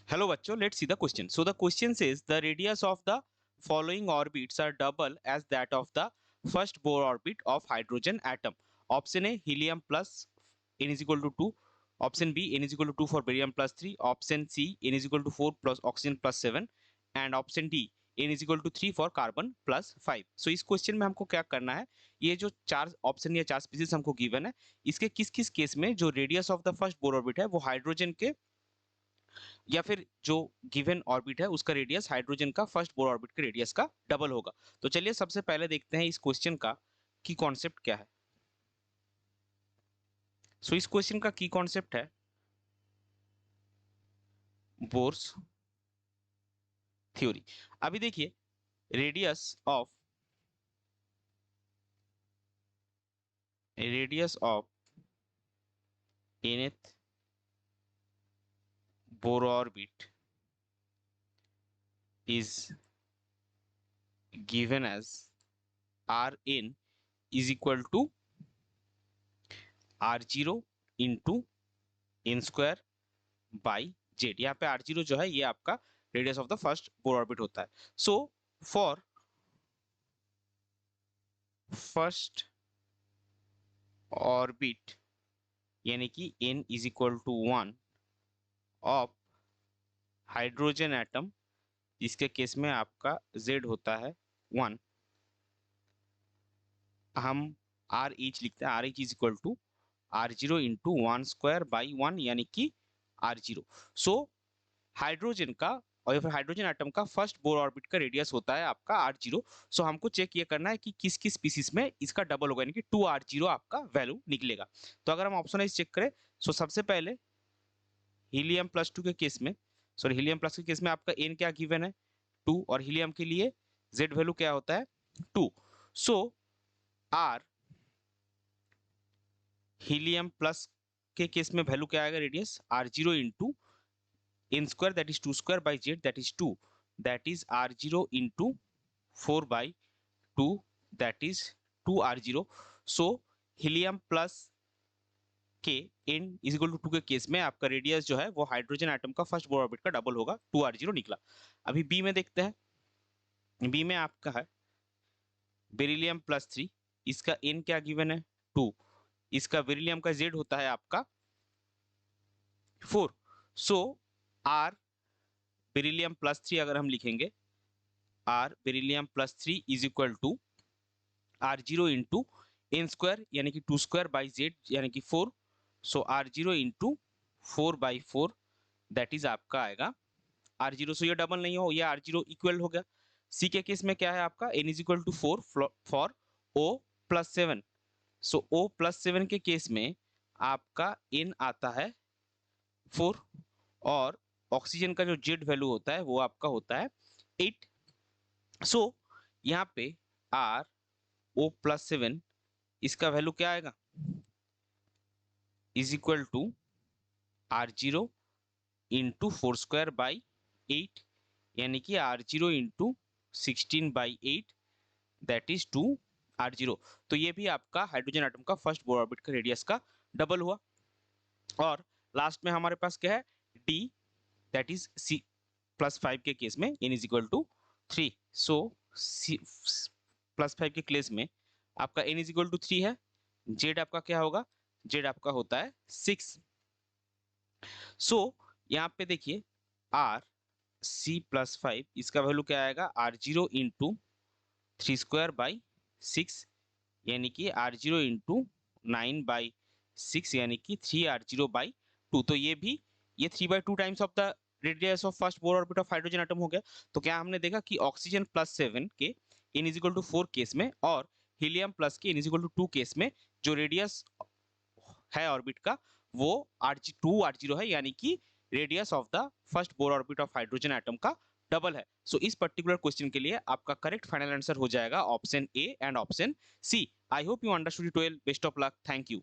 Hello बच्चों, let's see the question. So the question says the radius of the following orbits are double as that of the first Bohr orbit of hydrogen atom. Option A helium plus n is equal to 2. Option B n is equal to 2 for barium plus 3. Option C n is equal to 4 plus oxygen plus 7. And option D n is equal to 3 for carbon plus 5. So इस question में हमको क्या करना है, ये जो चार option या चार स्पीसीज हमको गिवन है, इसके किस किस केस में जो radius of the first Bohr orbit है वो हाइड्रोजन के या फिर जो गिवन ऑर्बिट है उसका रेडियस हाइड्रोजन का फर्स्ट बोर ऑर्बिट के रेडियस का डबल होगा। तो चलिए सबसे पहले देखते हैं इस क्वेश्चन का की कॉन्सेप्ट क्या है। सो इस क्वेश्चन का की कॉन्सेप्ट है बोर्स थ्योरी। अभी देखिए radius of nth Bohr orbit is given as Rn is equal to R0 into n square by Z. यहाँ पे R0 जो है ये आपका radius of the first Bohr orbit होता है। सो फॉर फर्स्ट ऑर्बिट यानी कि n is equal to 1 of hydrogen atom, इसके केस में आपका z होता है 1, हम आर एच लिखते हैं, R H is equal to R0 into 1 square by 1 यानी कि R0। सो हाइड्रोजन का और या फिर हाइड्रोजन एटम का फर्स्ट बोर ऑर्बिट का रेडियस होता है आपका R0। सो हमको चेक ये करना है कि किस किस स्पीसीज में इसका डबल होगा यानी कि 2R0 आपका वैल्यू निकलेगा। तो अगर हम ऑप्शन वाइज चेक करें, सो सबसे पहले हीलियम प्लस 2 के केस में, सॉरी हीलियम प्लस के केस में आपका n क्या गिवन है 2 और हीलियम के लिए z वैल्यू क्या होता है 2। सो आर हीलियम प्लस के केस में वैल्यू क्या आएगा radius R0 into n square that is 2 square by Z that is 2, that is R0 into 4 by 2 that is 2R0। So helium plus के n इज इक्वल टू 2 के case में आपका radius जो है वो हाइड्रोजन एटम का first Bohr orbit का double होगा 2R0 निकला। अभी बी में देखते हैं, बी में आपका है बेरिलियम प्लस 3, इसका n क्या गिवन है 2, इसका बेरिलियम का z होता है आपका 4। सो आर बेरिलियम प्लस 3 अगर हम लिखेंगे, R beryllium plus 3 is equal to R0 into n square यानी कि 2 स्क्वायर बाई जेड यानी कि 4। So R0 into 4 by 4 that is आपका आएगा R0। सो ये डबल नहीं हो, ये R0 इक्वल हो गया। सी के केस में क्या है आपका n is equal to 4 for O plus 7। So O plus 7 के केस में आपका n आता है 4 और ऑक्सीजन का जो जेड वैल्यू होता है वो आपका होता है 8। सो यहाँ पे R O प्लस 7 इसका वैल्यू क्या आएगा is equal to R0 into 4 square by 8 यानी कि R0 into 16 by 8 that is 2R0। तो ये भी आपका हाइड्रोजन एटम का फर्स्ट बोर ऑर्बिट का रेडियस का डबल हुआ। और लास्ट में हमारे पास क्या है D that is C plus 5 के केस में n is equal to 3। So plus 5 के केस में आपका n इज इक्वल टू 3 है, z आपका क्या होगा, z आपका होता है 6। सो यहाँ पे देखिए आर सी प्लस 5 इसका वैल्यू क्या आएगा R0 इंटू 3 स्क्वायर बाई 6 यानी कि R0 इंटू 9 बाई 6 यानी कि 3R0 बाई 2। तो ये भी ये 3/2 times of the radius of first Bohr orbit of hydrogen atom हो गया। तो क्या हमने देखा कि ऑक्सीजन प्लस 7 के n is equal to 4 case में और हीलियम प्लस के n is equal to 2 case में जो रेडियस है ऑर्बिट का वो R2R0 है यानी कि radius of the first Bohr orbit of hydrogen atom का डबल है। सो इस पर्टिकुलर क्वेश्चन के लिए आपका करेक्ट फाइनल आंसर हो जाएगा option A and option C. I hope you understood it well. Best of luck. Thank you.